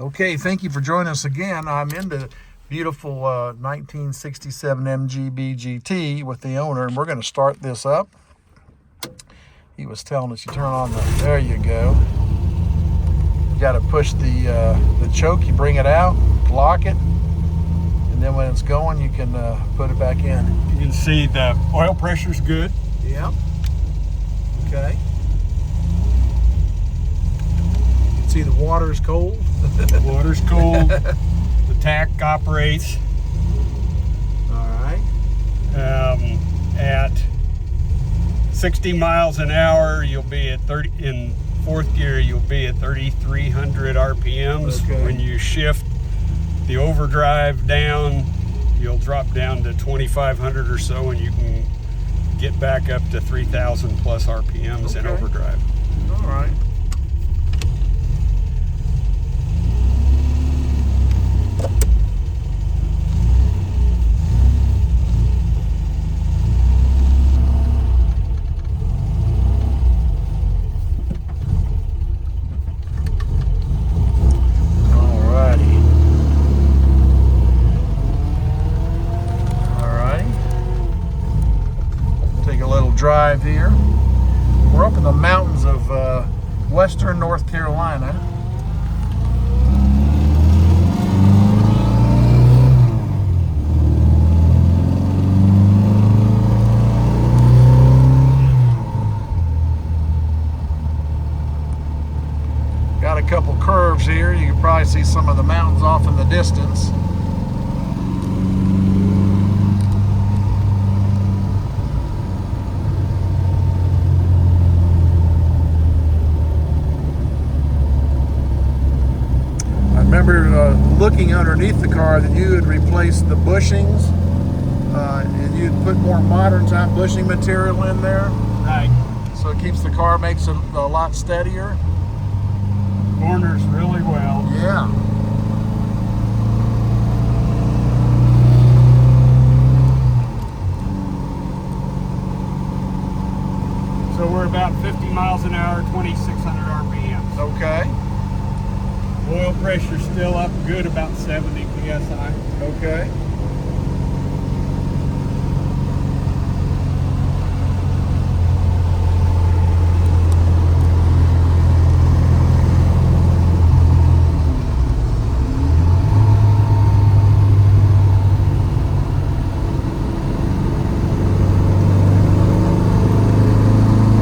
Okay, thank you for joining us again. I'm in the beautiful 1967 MGB GT with the owner, and we're going to start this up. He was telling us you turn on the, there you go. You got to push the choke, you bring it out, lock it, and then when it's going, you can put it back in. You can see the oil pressure's good. Yep. Okay. You can see the water's cold. The water's cold. The tack operates. All right. At 60 miles an hour, you'll be at 30. In fourth gear, you'll be at 3,300 RPMs. Okay. When you shift the overdrive down, you'll drop down to 2,500 or so, and you can get back up to 3,000 plus RPMs in Okay. overdrive. All right. Drive here. We're up in the mountains of western North Carolina. Got a couple curves here. You can probably see some of the mountains off in the distance. I remember looking underneath the car that you had replaced the bushings and you'd put more modern type bushing material in there. Right. So it keeps the car, makes it a lot steadier. Corners really well. Yeah. So we're about 50 miles an hour, 2,600 RPMs. Okay. Oil pressure's still up good, about 70 psi. Okay.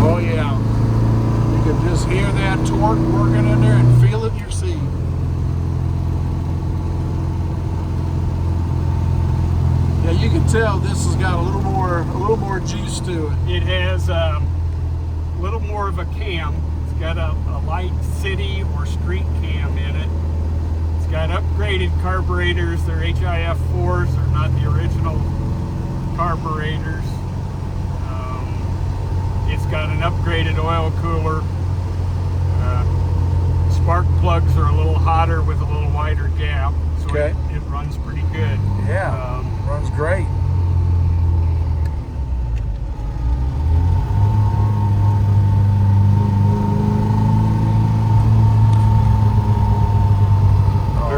Oh yeah. You can just hear that torque working in there and feel it in your seat. Yeah, you can tell this has got a little more juice to it. It has a little more of a cam. It's got a light city or street cam in it. It's got upgraded carburetors. They're HIF4s. They're not the original carburetors. It's got an upgraded oil cooler. Spark plugs are a little hotter with a little wider gap, so Okay. it runs pretty good. Yeah, runs great.